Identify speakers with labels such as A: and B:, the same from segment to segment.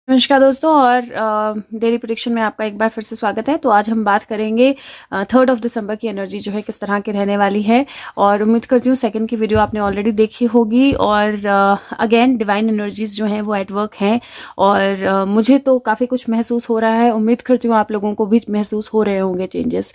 A: नमस्कार दोस्तों और डेली प्रेडिक्शन में आपका एक बार फिर से स्वागत है। तो आज हम बात करेंगे 3 दिसंबर की एनर्जी जो है किस तरह की रहने वाली है। और उम्मीद करती हूँ सेकंड की वीडियो आपने ऑलरेडी देखी होगी। और अगेन डिवाइन एनर्जीज जो हैं वो एट वर्क हैं और मुझे तो काफ़ी कुछ महसूस हो रहा है। उम्मीद करती हूँ आप लोगों को भी महसूस हो रहे होंगे चेंजेस।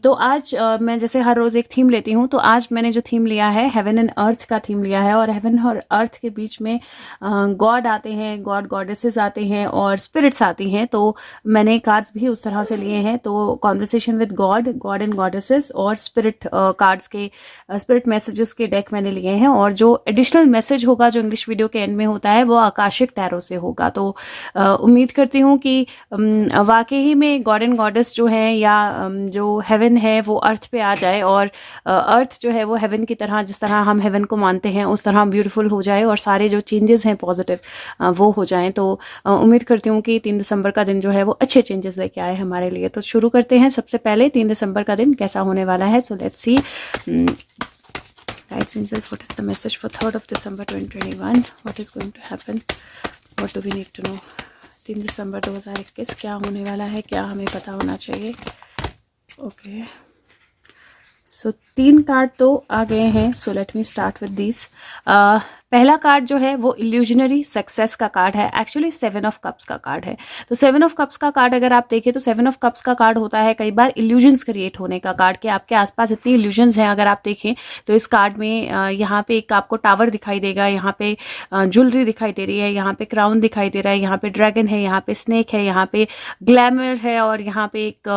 A: तो आज मैं जैसे हर रोज़ एक थीम लेती हूँ, तो आज मैंने जो थीम लिया है हेवन एंड अर्थ का थीम लिया है। और हेवन और अर्थ के बीच में गॉड आते हैं, गॉड गॉडेसेस आते हैं और स्पिरिट्स आती हैं। तो मैंने कार्ड्स भी उस तरह से लिए हैं। तो conversation with God, God and goddesses और स्पिरिट कार्ड्स के स्पिरिट मैसेजेस के डेक मैंने लिए हैं। और जो एडिशनल मैसेज होगा जो इंग्लिश वीडियो के एंड में होता है वो आकाशिक टैरो से होगा। तो उम्मीद करती हूँ कि वाकई ही में गॉड एंड गॉडेस जो हैं या जो हेवन है वो अर्थ पे आ जाए और अर्थ जो है वो हेवन की तरह, जिस तरह हम हेवन को मानते हैं उस तरह ब्यूटीफुल हो जाए और सारे जो चेंजेस हैं पॉजिटिव वो हो जाएं। तो उम्मीद करती हूँ कि 3 दिसंबर का दिन जो है वो अच्छे चेंजेस लेके आए हमारे लिए। तो शुरू करते हैं। सबसे पहले 3 दिसंबर का दिन कैसा होने वाला है। So let's see guides angels, what is the message for 3 December 2021? What is going to happen? What do we need to know? 3 दिसंबर 2021 क्या होने वाला है, क्या हमें पता होना चाहिए। ओके सो 3 कार्ड तो आ गए हैं। So let me start with this. पहला कार्ड जो है वो इल्यूजनरी सक्सेस का कार्ड है। एक्चुअली 7 ऑफ कप्स का कार्ड है। तो 7 ऑफ कप्स का कार्ड अगर आप देखें तो 7 ऑफ कप्स का कार्ड होता है कई बार इल्यूजन्स क्रिएट होने का कार्ड, कि आपके आसपास इतनी इल्यूजन्स हैं। अगर आप देखें तो इस कार्ड में यहाँ पे एक आपको टावर दिखाई देगा, यहाँ पे ज्वेलरी दिखाई दे रही है, यहाँ पे क्राउन दिखाई दे रहा है, यहाँ पे ड्रैगन है, यहाँ पे स्नेक है, यहाँ पे ग्लैमर है और यहाँ पे एक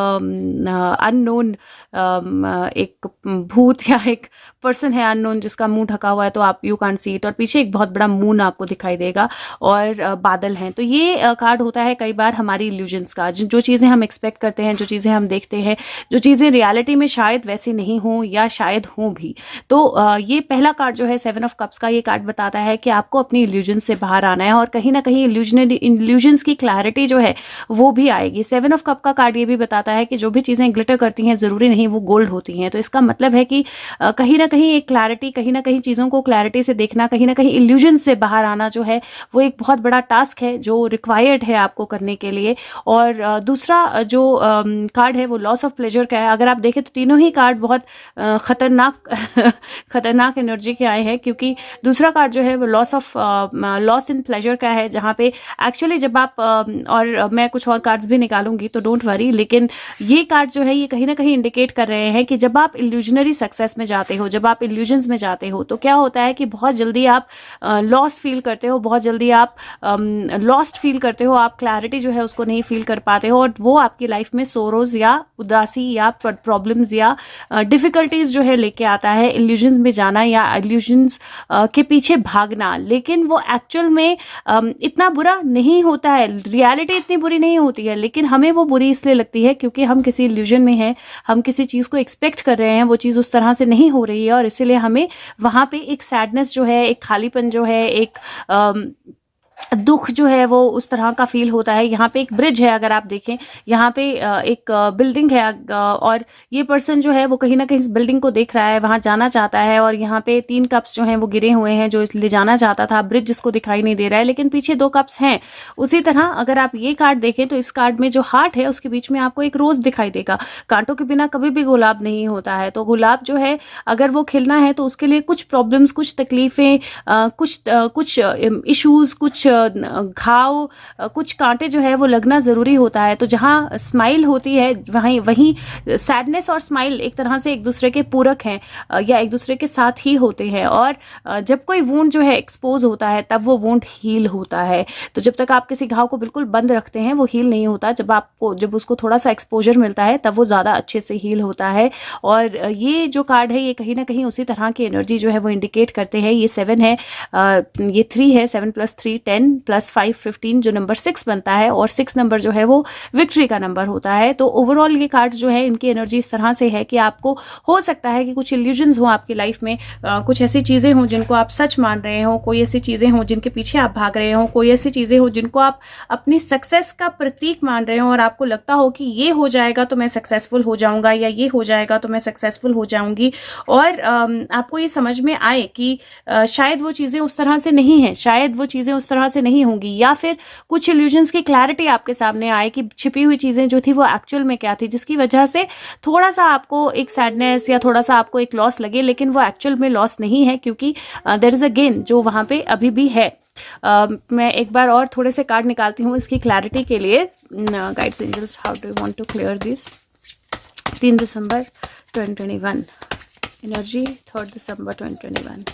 A: अननोन एक भूत या एक पर्सन है अननोन जिसका मुंह ढका हुआ है, तो आप यू कांट सी इट। और पीछे एक बहुत बड़ा मून आपको दिखाई देगा और बादल हैं। तो ये कार्ड होता है कई बार हमारी इल्यूजन्स का, जो चीज़ें हम एक्सपेक्ट करते हैं, जो चीज़ें हम देखते हैं, जो चीज़ें रियलिटी में शायद वैसी नहीं हो या शायद हों भी। तो ये पहला कार्ड जो है 7 ऑफ कप्स का, ये कार्ड बताता है कि आपको अपनी इल्यूजन से बाहर आना है और कहीं ना कहीं इल्यूजन्स की क्लैरिटी जो है वो भी आएगी। 7 ऑफ कप का कार्ड ये भी बताता है कि जो भी चीज़ें ग्लिटर करती हैं ज़रूरी नहीं वो गोल्ड होती हैं। तो इसका मतलब है कि कहीं ना कहीं एक क्लैरिटी, कहीं ना कहीं चीज़ों को क्लैरिटी से देखना, कहीं ना कहीं इल्यूजन से बाहर आना जो है वो एक बहुत बड़ा टास्क है जो रिक्वायर्ड है आपको करने के लिए। और दूसरा जो कार्ड है वो लॉस ऑफ प्लेजर का है। अगर आप देखें तो तीनों ही कार्ड बहुत खतरनाक एनर्जी के आए हैं, क्योंकि दूसरा कार्ड जो है वो लॉस इन प्लेजर का है, जहाँ पे एक्चुअली जब आप और मैं कुछ और कार्ड्स भी निकालूंगी तो डोंट वरी, लेकिन ये कार्ड जो है ये कहीं ना कहीं इंडिकेट कर रहे हैं कि जब आप इल्यूजनरी सक्सेस में जाते हो, जब आप इल्यूजन्स में जाते हो, तो क्या होता है कि बहुत जल्दी आप लॉस फील करते हो, बहुत जल्दी आप लॉस्ट फील करते हो, आप क्लैरिटी जो है उसको नहीं फील कर पाते हो और वो आपकी लाइफ में सोरोज या उदासी या प्रॉब्लम्स या डिफिकल्टीज जो है लेके आता है। इल्यूजन्स में जाना या इल्यूजन्स के पीछे भागना, लेकिन वो एक्चुअल में इतना बुरा नहीं होता है। रियलिटी इतनी बुरी नहीं होती है, लेकिन हमें वो बुरी इसलिए लगती है क्योंकि हम किसी इल्यूजन में हैं, हम किसी चीज़ को एक्सपेक्ट कर रहे हैं, वो चीज़ उस तरह से नहीं हो रही है और इसीलिए हमें वहाँ पे एक सैडनेस जो है, एक खालीपन जो है, एक दुख जो है वो उस तरह का फील होता है। यहाँ पे एक ब्रिज है, अगर आप देखें यहाँ पे एक बिल्डिंग है और ये पर्सन जो है वो कहीं ना कहीं इस बिल्डिंग को देख रहा है, वहां जाना चाहता है और यहाँ पे 3 कप्स जो हैं वो गिरे हुए हैं जो इसलिए जाना चाहता था। ब्रिज जिसको दिखाई नहीं दे रहा है, लेकिन पीछे 2 कप्स हैं। उसी तरह अगर आप ये कार्ड देखें तो इस कार्ड में जो हार्ट है उसके बीच में आपको एक रोज दिखाई देगा। कांटों के बिना कभी भी गुलाब नहीं होता है। तो गुलाब जो है अगर वो खिलना है तो उसके लिए कुछ प्रॉब्लम्स, कुछ तकलीफें, कुछ इश्यूज, कुछ घाव, कुछ कांटे जो है वो लगना जरूरी होता है। तो जहां स्माइल होती है वहीं सैडनेस और स्माइल एक तरह से एक दूसरे के पूरक हैं या एक दूसरे के साथ ही होते हैं। और जब कोई वुंड जो है एक्सपोज होता है तब वो वुंड हील होता है। तो जब तक आप किसी घाव को बिल्कुल बंद रखते हैं वो हील नहीं होता। जब उसको थोड़ा सा एक्सपोजर मिलता है तब वो ज्यादा अच्छे से हील होता है। और ये जो कार्ड है ये कहीं ना कहीं उसी तरह की एनर्जी जो है वो इंडिकेट करते हैं। ये 7 है, ये 3 है, 7 + 3 10 + 5 15 जो नंबर 6 बनता है और 6 नंबर जो है वो विक्ट्री का नंबर होता है। तो ओवरऑल ये कार्ड्स जो है इनकी एनर्जी इस तरह से है कि आपको हो सकता है कि कुछ इल्यूजन्स हो आपकी लाइफ में, कुछ ऐसी चीजें हों जिनको आप सच मान रहे हो, कोई ऐसी चीजें हों जिनके पीछे आप भाग रहे हो, कोई ऐसी चीजें हों जिनको आप अपनी सक्सेस का प्रतीक मान रहे हो और आपको लगता हो कि ये हो जाएगा तो मैं सक्सेसफुल हो जाऊंगा या ये हो जाएगा तो मैं सक्सेसफुल हो जाऊंगी। और आपको ये समझ में आए कि शायद वो चीजें उस तरह से नहीं है, शायद वो चीजें उस तरह तरह से नहीं होंगी, या फिर कुछ इल्यूजन्स की क्लैरिटी आपके सामने आए कि छिपी हुई चीजें जो थी वो एक्चुअल में क्या थी, जिसकी वजह से थोड़ा सा आपको एक सैडनेस या थोड़ा सा आपको एक लॉस लगे, लेकिन वो एक्चुअल में लॉस नहीं है, क्योंकि देयर इज अ गेन जो वहां पे अभी भी है। मैं एक बार और थोड़े से कार्ड निकालती हूँ इसकी क्लैरिटी के लिए। Guides angels, how do you want to clear this? 3 दिसंबर 2021 एनर्जी, 3 दिसंबर 2021।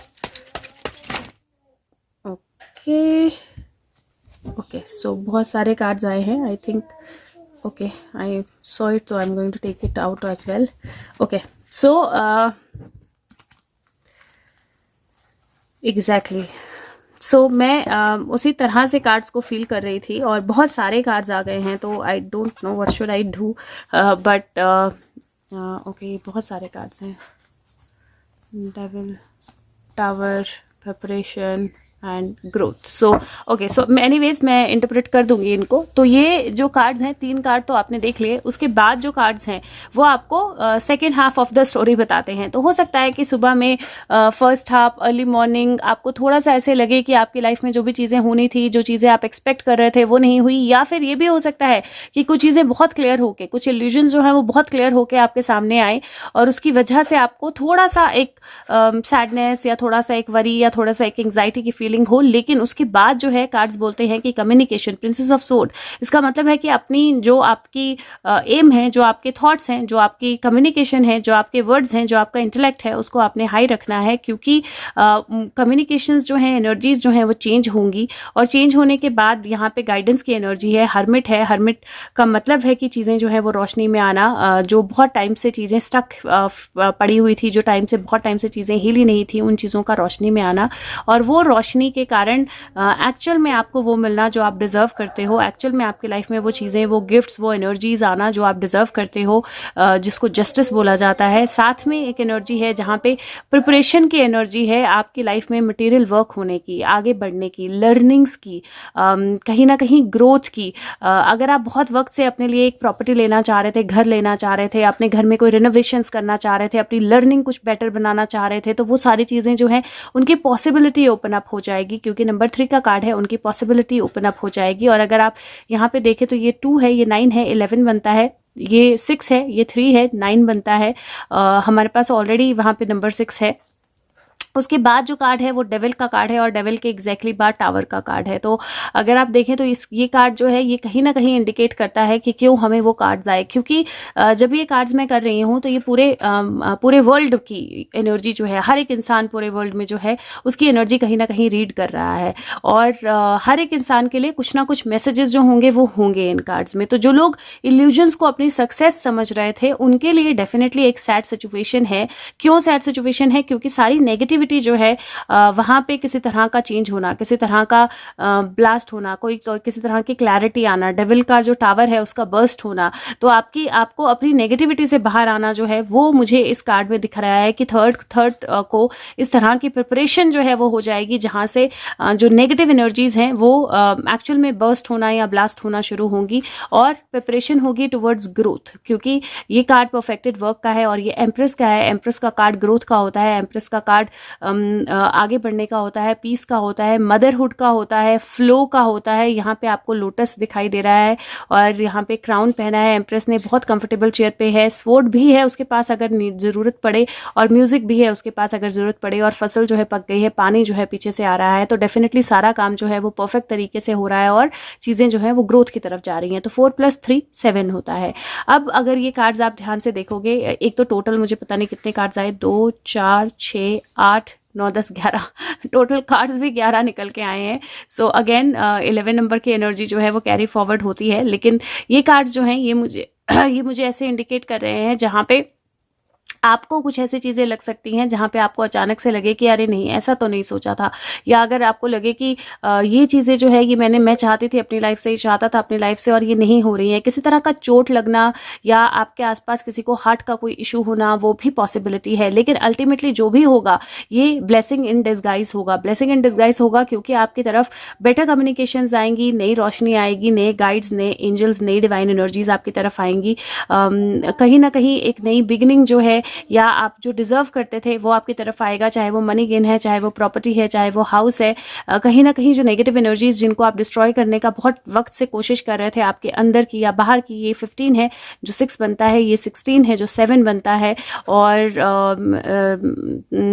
A: ओके, सो बहुत सारे कार्ड्स आए हैं, I think. Okay, I saw it, so I'm going to take it out as well. Okay, so exactly. सो मैं उसी तरह से कार्ड्स को फील कर रही थी और बहुत सारे कार्ड्स आ गए हैं, तो I don't know what should I do, but okay, बहुत सारे कार्ड्स हैं। Devil, tower, preparation and growth. So okay, so anyways मैं इंटरप्रेट कर दूंगी इनको। तो ये जो कार्ड्स हैं, 3 कार्ड तो आपने देख लिए, उसके बाद जो कार्ड्स हैं वो आपको second half of the story बताते हैं। तो हो सकता है कि सुबह में फर्स्ट हाफ अर्ली मॉर्निंग आपको थोड़ा सा ऐसे लगे कि आपकी लाइफ में जो भी चीज़ें होनी थी, जो चीज़ें आप एक्सपेक्ट कर रहे थे वो नहीं हुई, या फिर ये भी हो सकता है कि कुछ चीज़ें बहुत क्लियर होके, कुछ इल्यूजन जो है वो बहुत क्लियर होके आपके सामने आए और उसकी वजह से आपको थोड़ा सा एक सैडनेस या थोड़ा सा एक वरी या थोड़ा सा एक एंग्जाइटी की फीलिंग हो। लेकिन उसके बाद जो है कार्ड्स बोलते हैं कि कम्युनिकेशन, प्रिंसेस ऑफ सोर्ड, इसका मतलब है कि अपनी जो आपकी एम है, जो आपके थॉट्स हैं, जो आपकी कम्युनिकेशन है, जो आपके वर्ड्स हैं, जो आपका इंटेलेक्ट है, उसको आपने हाई रखना है, क्योंकि कम्युनिकेशंस जो हैं, एनर्जीज जो हैं वो चेंज होंगी। और चेंज होने के बाद यहाँ पे गाइडेंस की एनर्जी है, हर्मिट है। हर्मिट का मतलब है कि चीज़ें जो है वो रोशनी में आना, जो बहुत टाइम से चीज़ें स्टक पड़ी हुई थी, जो टाइम से बहुत टाइम से चीज़ें हिल ही नहीं थी, उन चीज़ों का रोशनी में आना, और वो रोशनी के कारण एक्चुअल में आपको वो मिलना जो आप डिजर्व करते हो। एक्चुअल में आपकी लाइफ में वो चीज़ें, वो गिफ्ट्स, वो एनर्जीज आना जो आप डिजर्व करते हो, जिसको जस्टिस बोला जाता है। साथ में एक एनर्जी है जहाँ पे प्रिपरेशन की एनर्जी है, आपकी लाइफ में मटेरियल वर्क होने की, आगे बढ़ने की, लर्निंग्स की, कहीं ना कहीं ग्रोथ की। अगर आप बहुत वक्त से अपने लिए एक प्रॉपर्टी लेना चाह रहे थे, घर लेना चाह रहे थे, अपने घर में कोई रिनोवेशंस करना चाह रहे थे, अपनी लर्निंग कुछ बेटर बनाना चाह रहे थे, तो वो सारी चीज़ें जो है उनकी पॉसिबिलिटी ओपन अप हो जाएगी, क्योंकि नंबर 3 का कार्ड है, उनकी पॉसिबिलिटी ओपन अप हो जाएगी। और अगर आप यहाँ पे देखें तो ये 2 है, ये 9 है, 11 बनता है, ये 6 है, ये 3 है, 9 बनता है। हमारे पास ऑलरेडी वहाँ पे नंबर 6 है। उसके बाद जो कार्ड है वो डेविल का कार्ड है, और डेविल के एग्जैक्टली बाद टावर का कार्ड है। तो अगर आप देखें तो ये कार्ड जो है ये कहीं ना कहीं इंडिकेट करता है कि क्यों हमें वो कार्ड्स आए, क्योंकि जब ये कार्ड्स मैं कर रही हूँ तो ये पूरे वर्ल्ड की एनर्जी जो है, हर एक इंसान पूरे वर्ल्ड में जो है उसकी एनर्जी कहीं ना कहीं रीड कर रहा है, और हर एक इंसान के लिए कुछ ना कुछ मैसेजेस जो होंगे वो होंगे इन कार्ड्स में। तो जो लोग इल्यूजन्स को अपनी सक्सेस समझ रहे थे उनके लिए डेफिनेटली एक सैड सिचुएशन है। क्यों सैड सिचुएशन है? क्योंकि सारी नेगेटिव जो है वहां पे किसी तरह का चेंज होना, किसी तरह का ब्लास्ट होना, कोई किसी तरह की क्लैरिटी आना, डेविल का जो टावर है उसका बर्स्ट होना, तो आपको अपनी नेगेटिविटी से बाहर आना जो है वो मुझे इस कार्ड में दिख रहा है कि थर्ड को इस तरह की प्रिपरेशन जो है वो हो जाएगी, जहां से जो नेगेटिव एनर्जीज हैं वो एक्चुअल में बर्स्ट होना या ब्लास्ट होना शुरू होंगी, और प्रिपरेशन होगी टुवर्ड्स ग्रोथ। क्योंकि ये कार्ड परफेक्टेड वर्क का है और ये एम्प्रेस का है। एम्प्रेस का कार्ड ग्रोथ का होता है, एम्प्रेस का कार्ड आगे बढ़ने का होता है, पीस का होता है, मदरहुड का होता है, फ्लो का होता है। यहाँ पे आपको लोटस दिखाई दे रहा है और यहाँ पे क्राउन पहना है एम्प्रेस ने, बहुत कंफर्टेबल चेयर पे है, स्वॉर्ड भी है उसके पास अगर जरूरत पड़े, और म्यूजिक भी है उसके पास अगर जरूरत पड़े, और फसल जो है पक गई है, पानी जो है पीछे से आ रहा है। तो डेफिनेटली सारा काम जो है वो परफेक्ट तरीके से हो रहा है और चीजें जो है वो ग्रोथ की तरफ जा रही हैं। तो 4 + 3 7 होता है। अब अगर ये कार्ड्स आप ध्यान से देखोगे, एक तो टोटल मुझे पता नहीं कितने कार्ड्स आए, 2 4 6 8 9 10 11 टोटल कार्ड्स भी 11 निकल के आए हैं। सो अगेन 11 नंबर की एनर्जी जो है वो कैरी फॉरवर्ड होती है। लेकिन ये कार्ड्स जो हैं ये मुझे ऐसे इंडिकेट कर रहे हैं जहाँ पे आपको कुछ ऐसी चीजें लग सकती हैं जहां पे आपको अचानक से लगे कि अरे नहीं, ऐसा तो नहीं सोचा था, या अगर आपको लगे कि ये चीजें जो है ये मैं चाहती थी अपनी लाइफ से, ही चाहता था अपनी लाइफ से और ये नहीं हो रही है, किसी तरह का चोट लगना या आपके आसपास किसी को हार्ट का कोई इशू होना, वो भी पॉसिबिलिटी है। लेकिन अल्टीमेटली जो भी होगा ये ब्लेसिंग इन डिस्गाइज होगा। ब्लेसिंग इन डिस्गाइज होगा क्योंकि आपकी तरफ बेटर कम्युनिकेशन आएंगी, नई रोशनी आएगी, नए गाइड्स, नए एंजल्स, नई डिवाइन एनर्जीज आपकी तरफ आएंगी। कहीं ना कहीं एक नई बिगिनिंग जो है या आप जो डिजर्व करते थे वो आपकी तरफ आएगा, चाहे वो मनी गेन है, चाहे वो प्रॉपर्टी है, चाहे वो हाउस है। कहीं ना कहीं जो नेगेटिव एनर्जीज जिनको आप डिस्ट्रॉय करने का बहुत वक्त से कोशिश कर रहे थे, आपके अंदर की या बाहर की, ये 15 है जो 6 बनता है, ये 16 है जो 7 बनता है, और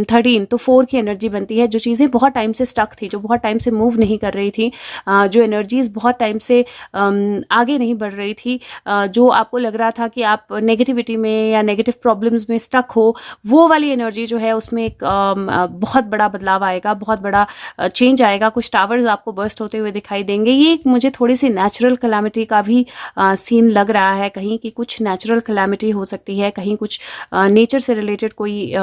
A: 13 तो 4 की एनर्जी बनती है। जो चीज़ें बहुत टाइम से स्टक थी, जो बहुत टाइम से मूव नहीं कर रही थी, जो एनर्जीज बहुत टाइम से आगे नहीं बढ़ रही थी, जो आपको लग रहा था कि आप नेगेटिविटी में या नेगेटिव प्रॉब्लम्स में स्टक हो, वो वाली एनर्जी जो है उसमें एक बहुत बड़ा बदलाव आएगा, बहुत बड़ा चेंज आएगा। कुछ टावर्स आपको बर्स्ट होते हुए दिखाई देंगे। ये मुझे थोड़ी सी नेचुरल कैलामिटी का भी सीन लग रहा है, कहीं कि कुछ नेचुरल कैलामिटी हो सकती है, कहीं कुछ नेचर से रिलेटेड कोई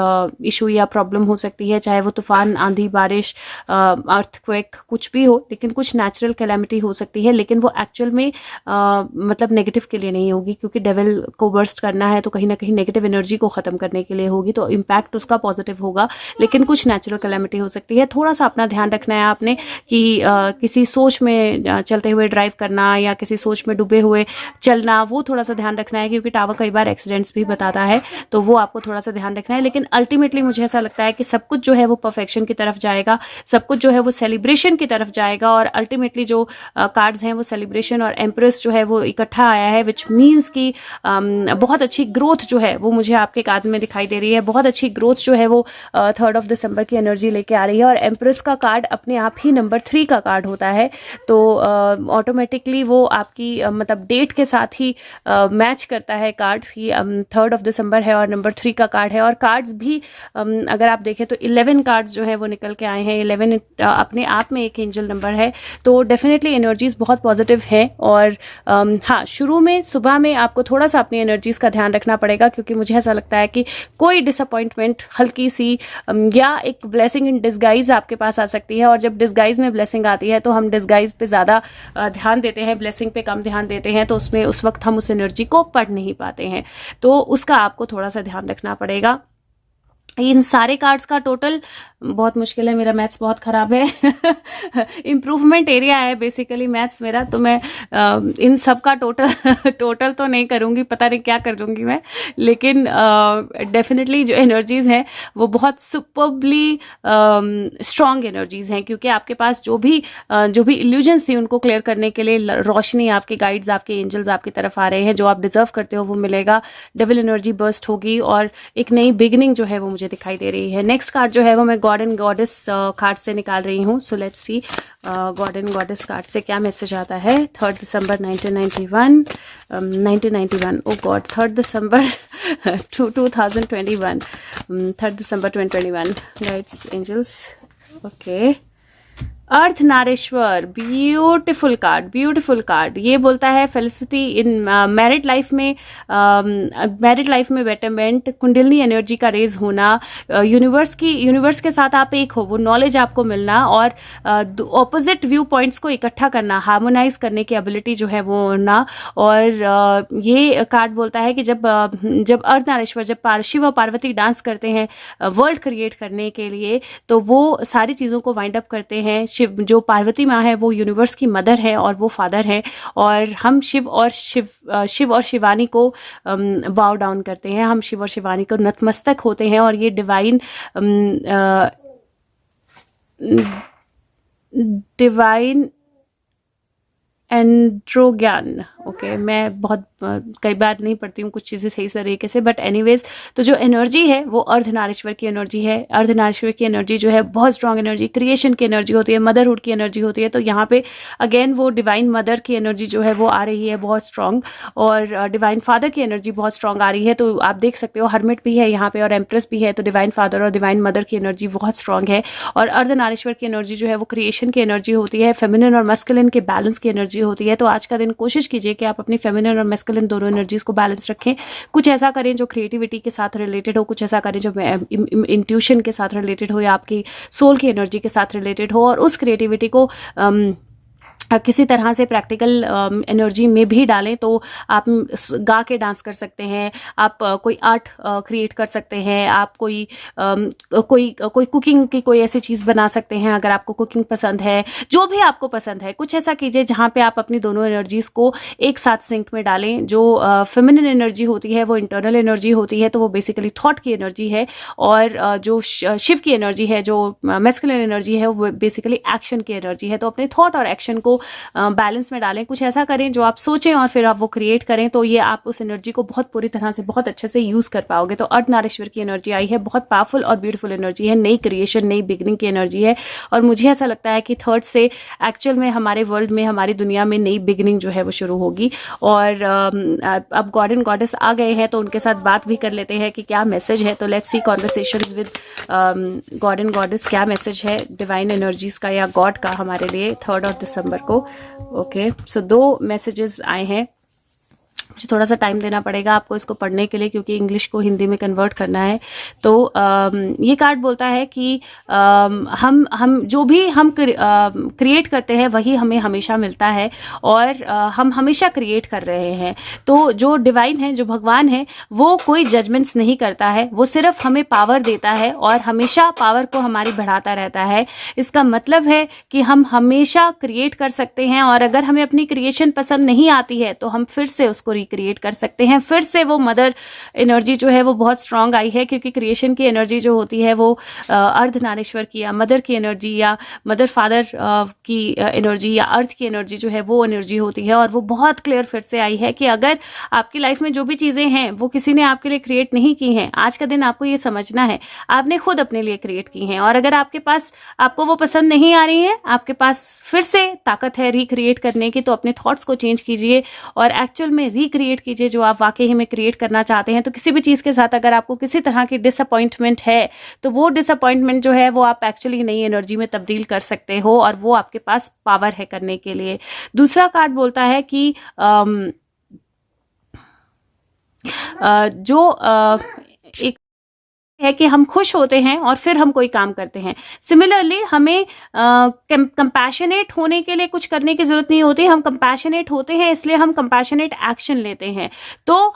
A: इशू या प्रॉब्लम हो सकती है, चाहे वो तूफान, आंधी, बारिश, अर्थक्वेक कुछ भी हो, लेकिन कुछ नेचुरल कैलामिटी हो सकती है। लेकिन वो एक्चुअल में मतलब नेगेटिव के लिए नहीं होगी, क्योंकि डेविल को बर्स्ट करना है तो कहीं ना कहीं नेगेटिव एनर्जी को ख़त्म करने के लिए होगी, तो इम्पैक्ट उसका पॉजिटिव होगा। लेकिन कुछ नेचुरल कैलामिटी हो सकती है। थोड़ा सा अपना ध्यान रखना है आपने कि किसी सोच में चलते हुए ड्राइव करना या किसी सोच में डूबे हुए चलना, वो थोड़ा सा ध्यान रखना है, क्योंकि टावर कई बार एक्सीडेंट्स भी बताता है, तो वो आपको थोड़ा सा ध्यान रखना है। लेकिन अल्टीमेटली मुझे ऐसा लगता है कि सब कुछ जो है वो परफेक्शन की तरफ जाएगा, सब कुछ जो है वो सेलिब्रेशन की तरफ जाएगा, और अल्टीमेटली जो कार्ड्स हैं वो सेलिब्रेशन और एम्प्रेस जो है वो इकट्ठा आया है, विच मीन्स कि बहुत अच्छी ग्रोथ जो है वो मुझे आपके कार्ड्स में दिखाई दे रही है। बहुत अच्छी ग्रोथ जो है वो 3 दिसंबर की एनर्जी लेके आ रही है, और एम्प्रेस का कार्ड अपने आप ही नंबर 3 का कार्ड होता है, तो ऑटोमेटिकली वो आपकी मतलब डेट के साथ ही मैच करता है कार्ड। ये 3 दिसंबर है और नंबर 3 का कार्ड है, और कार्ड्स भी अगर आप देखें तो 11 कार्ड्स जो है वो निकल के आए हैं। 11 अपने आप में एक एंजल नंबर है, तो डेफिनेटली एनर्जीज बहुत पॉजिटिव है। और हाँ, शुरू में सुबह में आपको थोड़ा सा अपनी एनर्जीज का ध्यान रखना पड़ेगा, क्योंकि मुझे ऐसा लगता है कि कोई डिसअपॉइंटमेंट हल्की सी या एक ब्लेसिंग इन डिस्गाइज आपके पास आ सकती है। और जब डिस्गाइज में ब्लेसिंग आती है तो हम डिस्गाइज पे ज़्यादा ध्यान देते हैं, ब्लेसिंग पे कम ध्यान देते हैं, तो उसमें उस वक्त हम उस एनर्जी को पढ़ नहीं पाते हैं, तो उसका आपको थोड़ा सा ध्यान रखना पड़ेगा। इन सारे कार्ड्स का टोटल बहुत मुश्किल है, मेरा मैथ्स बहुत ख़राब है इम्प्रूवमेंट एरिया है बेसिकली मैथ्स मेरा, तो मैं इन सब का टोटल तो नहीं करूँगी, पता नहीं क्या कर दूँगी मैं, लेकिन डेफिनेटली जो एनर्जीज़ हैं वो बहुत सुपरबली स्ट्रॉन्ग एनर्जीज़ हैं, क्योंकि आपके पास जो भी इल्यूजन्स थी उनको क्लियर करने के लिए रोशनी, आपके गाइड्स, आपके एंजल्स आपकी तरफ आ रहे हैं। जो आप डिजर्व करते हो वो मिलेगा, डेविल एनर्जी बर्स्ट होगी, और एक नई बिगिनिंग जो है वो मुझे दिखाई दे रही है। नेक्स्ट कार्ड जो है वो मैं गॉड एंड गॉडेस कार्ड से निकाल रही हूँ। So let's see God and goddess card से क्या मैसेज आता है। 3 दिसंबर 1991 ओ गॉड, 3 दिसंबर 2021 3 दिसंबर 2021 गाइड्स, एंजल्स, ओके। अर्थ नारेश्वर, ब्यूटिफुल कार्ड। ये बोलता है फेलिसिटी इन मैरिड लाइफ में बेटरमेंट, कुंडलिनी एनर्जी का रेज होना, यूनिवर्स के साथ आप एक हो, वो नॉलेज आपको मिलना, और ऑपोजिट व्यू पॉइंट्स को इकट्ठा करना, हार्मोनाइज करने की एबिलिटी जो है वो होना। और ये कार्ड बोलता है कि जब अर्थ नारेश्वर, जब शिव और पार्वती डांस करते हैं वर्ल्ड क्रिएट करने के लिए, तो वो सारी चीज़ों को वाइंड अप करते हैं। शिव, जो पार्वती माँ है, वो यूनिवर्स की मदर है और वो फादर है, और हम शिव और शिवानी को बाव डाउन करते हैं, हम शिव और शिवानी को नतमस्तक होते हैं, और ये डिवाइन एंड्रोग्यान, ओके। मैं बहुत कई बार नहीं पढ़ती हूँ कुछ चीज़ें सही तरीके से, बट एनीवेज, तो जो एनर्जी है वो अर्धनारीश्वर की एनर्जी है। अर्धनारीश्वर की एनर्जी जो है बहुत स्ट्रांग एनर्जी, क्रिएशन की एनर्जी होती है, मदरहुड की एनर्जी होती है। तो यहाँ पे अगेन वो डिवाइन मदर की एनर्जी जो है वो आ रही है बहुत स्ट्रांग, और डिवाइन फादर की एनर्जी बहुत स्ट्रांग आ रही है। तो आप देख सकते हो हर्मिट भी है यहाँ पे और एम्प्रेस भी है, तो डिवाइन फादर और डिवाइन मदर की एनर्जी बहुत स्ट्रांग है। और अर्धनारीश्वर की एनर्जी जो है वो क्रिएशन की एनर्जी होती है, फेमिनिन और मस्कुलिन के बैलेंस की एनर्जी होती है। तो आज का दिन कोशिश कीजिए कि आप अपनी फेमिनिन और मैस्कुलिन दोनों एनर्जीज को बैलेंस रखें। कुछ ऐसा करें जो क्रिएटिविटी के साथ रिलेटेड हो, कुछ ऐसा करें जो इंट्यूशन के साथ रिलेटेड हो, या आपकी सोल की एनर्जी के साथ रिलेटेड हो, और उस क्रिएटिविटी को किसी तरह से प्रैक्टिकल एनर्जी में भी डालें तो आप गा के डांस कर सकते हैं, आप कोई आर्ट क्रिएट कर सकते हैं, आप कोई कुकिंग की कोई ऐसी चीज़ बना सकते हैं अगर आपको कुकिंग पसंद है। जो भी आपको पसंद है कुछ ऐसा कीजिए जहाँ पे आप अपनी दोनों एनर्जीज को एक साथ सिंक में डालें। जो फेमिनिन एनर्जी होती है वो इंटरनल एनर्जी होती है, तो वो बेसिकली थॉट की एनर्जी है, और जो शिव की एनर्जी है, जो मैस्कुलिन एनर्जी है, वो बेसिकली एक्शन की एनर्जी है। तो अपने थॉट और एक्शन को बैलेंस में डालें, कुछ ऐसा करें जो आप सोचें और फिर आप वो क्रिएट करें, तो ये आप उस एनर्जी को बहुत पूरी तरह से बहुत अच्छे से यूज कर पाओगे। तो अर्धनारीश्वर की एनर्जी आई है, बहुत पावरफुल और ब्यूटीफुल एनर्जी है, नई क्रिएशन, नई बिगनिंग की एनर्जी है। और मुझे ऐसा लगता है कि थर्ड से एक्चुअल में हमारे वर्ल्ड में, हमारी दुनिया में नई बिगनिंग जो है वो शुरू होगी। और अब गॉड एंड गॉडेस आ गए हैं तो उनके साथ बात भी कर लेते हैं कि क्या मैसेज है। तो let's see conversations with God and goddess, क्या मैसेज है डिवाइन एनर्जीज का या गॉड का हमारे लिए 3 दिसंबर को। ओके, सो 2 मैसेजेस आए हैं। मुझे थोड़ा सा टाइम देना पड़ेगा आपको इसको पढ़ने के लिए, क्योंकि इंग्लिश को हिंदी में कन्वर्ट करना है। तो ये कार्ड बोलता है कि हम जो भी हम क्रिएट करते हैं वही हमें हमेशा मिलता है, और हम हमेशा क्रिएट कर रहे हैं। तो जो डिवाइन है, जो भगवान है, वो कोई जजमेंट्स नहीं करता है, वो सिर्फ हमें पावर देता है और हमेशा पावर को हमारी बढ़ाता रहता है। इसका मतलब है कि हम हमेशा क्रिएट कर सकते हैं, और अगर हमें अपनी क्रिएशन पसंद नहीं आती है तो हम फिर से उसको रिक्रिएट कर सकते हैं। फिर से वो मदर एनर्जी जो है वो बहुत स्ट्रांग आई है, क्योंकि क्रिएशन की एनर्जी जो होती है वो अर्धनारीश्वर की या मदर की एनर्जी या मदर फादर की एनर्जी या अर्थ की एनर्जी जो है वो एनर्जी होती है। और वो बहुत क्लियर फिर से आई है कि अगर आपकी लाइफ में जो भी चीजें हैं वो किसी ने आपके लिए क्रिएट नहीं की हैं, आज का दिन आपको ये समझना है आपने खुद अपने लिए क्रिएट की हैं। और अगर आपको वो पसंद नहीं आ रही है, आपके पास फिर से ताकत है रिक्रिएट करने की, तो अपने थॉट्स को चेंज कीजिए और एक्चुअल में रिक्रिएट कीजिए जो आप वाकई में क्रिएट करना चाहते हैं। तो किसी भी चीज के साथ अगर आपको किसी तरह की डिसअपॉइंटमेंट है तो वो डिसअपॉइंटमेंट जो है वो आप एक्चुअली नई एनर्जी में तब्दील कर सकते हो, और वो आपके पास पावर है करने के लिए। दूसरा कार्ड बोलता है कि एक है कि हम खुश होते हैं और फिर हम कोई काम करते हैं। सिमिलरली हमें कंपैशनेट होने के लिए कुछ करने की जरूरत नहीं होती, हम कंपैशनेट होते हैं इसलिए हम कंपैशनेट एक्शन लेते हैं। तो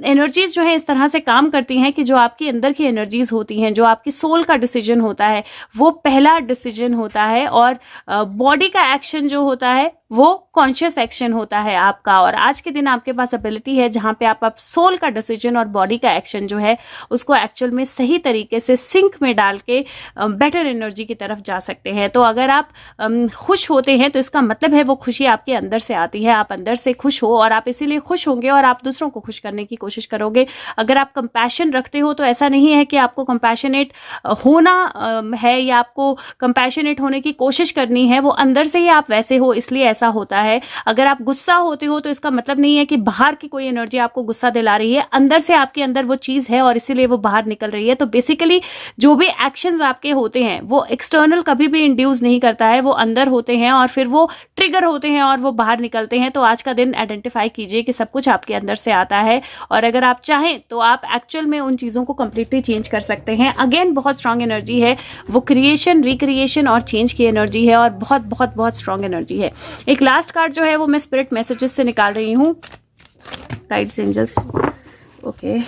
A: एनर्जीज जो है इस तरह से काम करती हैं कि जो आपकी अंदर की एनर्जीज होती हैं, जो आपकी सोल का डिसीजन होता है वो पहला डिसीजन होता है, और बॉडी का एक्शन जो होता है वो कॉन्शियस एक्शन होता है आपका। और आज के दिन आपके पास एबिलिटी है जहां पे आप सोल का डिसीजन और बॉडी का एक्शन जो है उसको एक्चुअल में सही तरीके से सिंक में डाल के बेटर एनर्जी की तरफ जा सकते हैं। तो अगर आप खुश होते हैं तो इसका मतलब है वो खुशी आपके अंदर से आती है, आप अंदर से खुश हो और आप इसीलिए खुश होंगे और आप दूसरों को खुश करने की कोशिश करोगे। अगर आप कंपैशन रखते हो तो ऐसा नहीं है कि आपको कंपैशनेट होना है या आपको कंपैशनेट होने की कोशिश करनी है, वो अंदर से ही आप वैसे हो इसलिए ऐसा होता है। अगर आप गुस्सा होते हो तो इसका मतलब नहीं है कि बाहर की कोई एनर्जी आपको गुस्सा दिला रही है, अंदर से आपके अंदर वो चीज है और इसीलिए वो बाहर निकल रही है। तो बेसिकली जो भी एक्शंस आपके होते हैं वो एक्सटर्नल कभी भी इंड्यूस नहीं करता है, वो अंदर होते हैं और फिर वो ट्रिगर होते हैं और वो बाहर निकलते हैं। तो आज का दिन आइडेंटिफाई कीजिए कि सब कुछ आपके अंदर से आता है, और अगर आप चाहें तो आप एक्चुअल में उन चीजों को कंप्लीटली चेंज कर सकते हैं। अगेन बहुत स्ट्रांग एनर्जी है, वो क्रिएशन, रिक्रिएशन और चेंज की एनर्जी है, और बहुत बहुत बहुत स्ट्रांग एनर्जी है। एक लास्ट कार्ड जो है वो मैं स्पिरिट मैसेजेस से निकाल रही हूँ, गाइड्स एंजल्स। ओके,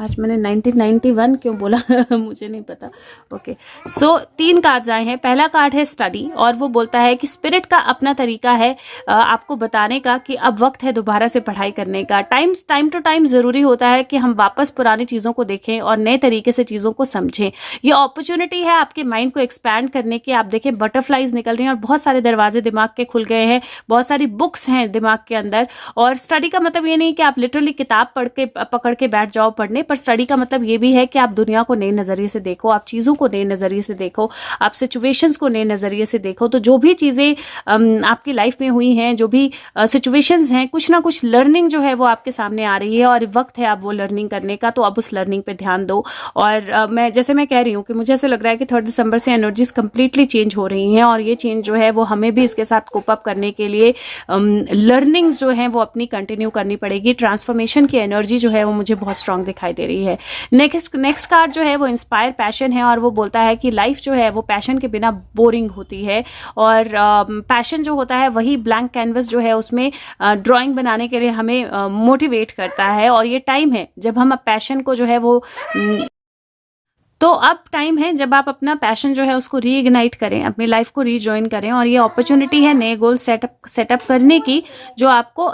A: आज मैंने 1991 क्यों बोला मुझे नहीं पता। ओके, सो 3 कार्ड्स आए हैं। पहला कार्ड है स्टडी, और वो बोलता है कि स्पिरिट का अपना तरीका है आपको बताने का कि अब वक्त है दोबारा से पढ़ाई करने का। टाइम टू टाइम जरूरी होता है कि हम वापस पुरानी चीजों को देखें और नए तरीके से चीजों को समझें। ये अपॉर्चुनिटी है आपके माइंड को एक्सपैंड करने की। आप देखें बटरफ्लाइज निकल रही हैं और बहुत सारे दरवाजे दिमाग के खुल गए हैं, बहुत सारी बुक्स हैं दिमाग के अंदर। और स्टडी का मतलब ये नहीं कि आप लिटरली किताब पकड़ के बैठ जाओ पढ़ने, पर स्टडी का मतलब ये भी है कि आप दुनिया को नए नजरिए से देखो, आप चीजों को नए नजरिए से देखो, आप सिचुएशंस को नए नजरिए से देखो। तो जो भी चीजें आपकी लाइफ में हुई हैं, जो भी सिचुएशंस हैं, कुछ ना कुछ लर्निंग जो है वो आपके सामने आ रही है और वक्त है आप वो लर्निंग करने का। तो अब उस लर्निंग पे ध्यान दो। और मैं कह रही हूँ कि मुझे ऐसे लग रहा है कि 3 दिसंबर से एनर्जीज कंप्लीटली चेंज हो रही हैं, और ये चेंज जो है वो हमें भी इसके साथ कोप अप करने के लिए लर्निंग जो है वो अपनी कंटिन्यू करनी पड़ेगी। ट्रांसफॉर्मेशन की एनर्जी जो है वो मुझे बहुत स्ट्रांग दिखाई दिखाई दे रही है। नेक्स्ट कार्ड जो है वो इंस्पायर पैशन है और वो बोलता है कि लाइफ जो है वो पैशन के बिना बोरिंग होती है और पैशन जो होता है वही ब्लैंक कैनवस जो है उसमें ड्राइंग बनाने के लिए हमें मोटिवेट करता है और ये टाइम है जब हम पैशन को जो है वो तो अब टाइम है जब आप अपना पैशन जो है उसको रीइग्नाइट करें, अपनी लाइफ को रीजॉइन करें और ये अपॉर्चुनिटी है नए गोल सेटअप करने की जो आपको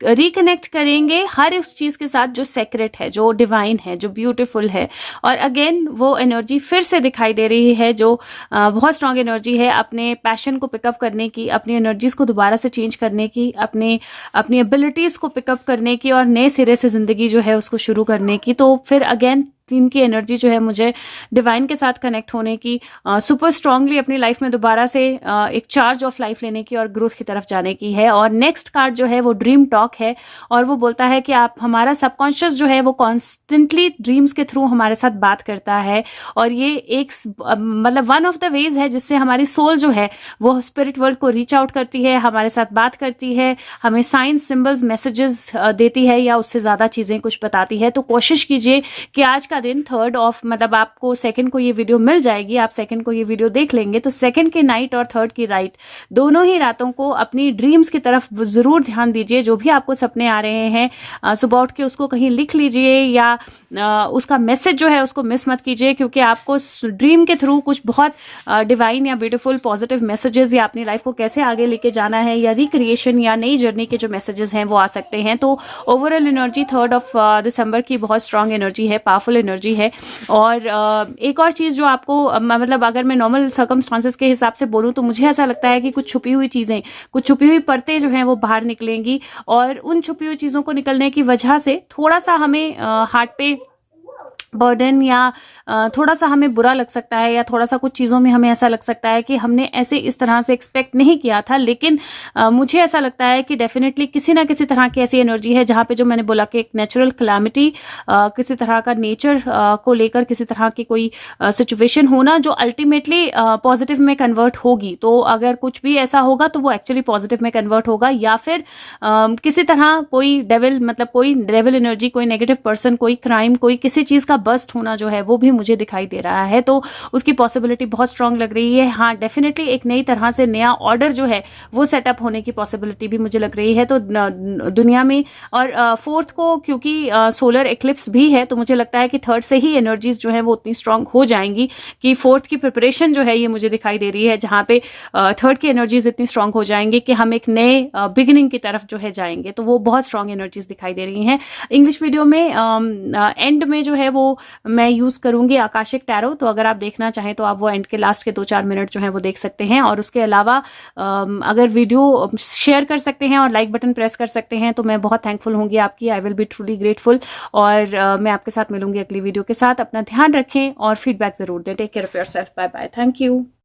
A: रिकनेक्ट करेंगे हर उस चीज के साथ जो सेक्रेट है, जो डिवाइन है, जो ब्यूटीफुल है। और अगेन वो एनर्जी फिर से दिखाई दे रही है जो बहुत स्ट्रांग एनर्जी है अपने पैशन को पिकअप करने की, अपनी एनर्जीज को दोबारा से चेंज करने की, अपनी एबिलिटीज को पिकअप करने की और नए सिरे से जिंदगी जो है उसको शुरू करने की। तो फिर अगेन टीम की एनर्जी जो है मुझे डिवाइन के साथ कनेक्ट होने की, सुपर स्ट्रांगली अपनी लाइफ में दोबारा से एक चार्ज ऑफ लाइफ लेने की और ग्रोथ की तरफ जाने की है। और नेक्स्ट कार्ड जो है वो ड्रीम टॉक है और वो बोलता है कि आप हमारा सबकॉन्शियस जो है वो कॉन्स्टेंटली ड्रीम्स के थ्रू हमारे साथ बात करता है और ये एक मतलब वन ऑफ द वेज है जिससे हमारी सोल जो है वो स्पिरिट वर्ल्ड को रीच आउट करती है, हमारे साथ बात करती है, हमें साइंस सिंबल्स मैसेजेस देती है या उससे ज्यादा चीजें कुछ बताती है। तो कोशिश कीजिए कि आज का दिन 3rd ऑफ मतलब आपको 2nd को ये वीडियो मिल जाएगी, आप 2nd को ये वीडियो देख लेंगे तो 2nd की नाइट और 3rd की रात दोनों ही रातों को अपनी ड्रीम्स की तरफ जरूर ध्यान दीजिए। जो भी आपको सपने आ रहे हैं सुबह उठ के उसको कहीं लिख लीजिए या उसका मैसेज जो है उसको मिस मत कीजिए क्योंकि आपको ड्रीम के थ्रू कुछ बहुत डिवाइन या ब्यूटीफुल पॉजिटिव मैसेजेस या अपनी लाइफ को कैसे आगे लेके जाना है या रिक्रिएशन या नई जर्नी के जो मैसेजेस हैं वो आ सकते हैं। तो overall energy 3rd of December की बहुत स्ट्रांग एनर्जी है, पावरफुल एनर्जी है। और एक और चीज जो आपको मतलब अगर मैं नॉर्मल सर्कमस्टांसेस के हिसाब से बोलूं तो मुझे ऐसा लगता है कि कुछ छुपी हुई चीजें, कुछ छुपी हुई परतें जो हैं वो बाहर निकलेंगी और उन छुपी हुई चीजों को निकलने की वजह से थोड़ा सा हमें हार्ट पे बर्डन या थोड़ा सा हमें बुरा लग सकता है या थोड़ा सा कुछ चीज़ों में हमें ऐसा लग सकता है कि हमने ऐसे इस तरह से एक्सपेक्ट नहीं किया था। लेकिन मुझे ऐसा लगता है कि डेफिनेटली किसी ना किसी तरह की ऐसी एनर्जी है जहाँ पे जो मैंने बोला कि एक नेचुरल क्लैमिटी, किसी तरह का नेचर को लेकर किसी तरह की कोई सिचुएशन होना जो अल्टीमेटली पॉजिटिव में कन्वर्ट होगी। तो अगर कुछ भी ऐसा होगा तो वो एक्चुअली पॉजिटिव में कन्वर्ट होगा या फिर किसी तरह कोई डेविल मतलब कोई डेविल एनर्जी, कोई नेगेटिव पर्सन, कोई क्राइम, कोई किसी चीज़ का बस्ट होना जो है वो भी मुझे दिखाई दे रहा है। तो उसकी पॉसिबिलिटी बहुत स्ट्रांग लग रही है। हाँ, डेफिनेटली एक नई तरह से नया ऑर्डर जो है वो सेटअप होने की पॉसिबिलिटी भी मुझे लग रही है। तो दुनिया में और 4th को क्योंकि सोलर एक्लिप्स भी है तो मुझे लगता है कि 3rd से ही एनर्जीज जो है वो उतनी स्ट्रांग हो जाएंगी कि 4th की प्रिपरेशन जो है ये मुझे दिखाई दे रही है जहां पे 3rd की एनर्जीज इतनी स्ट्रांग हो जाएंगी कि हम एक नए बिगिनिंग की तरफ जो है जाएंगे। तो वो बहुत स्ट्रांग एनर्जीज दिखाई दे रही हैं। इंग्लिश वीडियो में एंड में जो है वो मैं यूज करूंगी आकाशिक टैरो, तो अगर आप देखना चाहें तो आप वो एंड के लास्ट के 2-4 मिनट जो है वो देख सकते हैं। और उसके अलावा अगर वीडियो शेयर कर सकते हैं और लाइक बटन प्रेस कर सकते हैं तो मैं बहुत थैंकफुल होंगी आपकी। I will be truly grateful. और मैं आपके साथ मिलूंगी अगली वीडियो के साथ। अपना ध्यान रखें और फीडबैक जरूर दें। Take care of yourself. Bye bye. Thank you.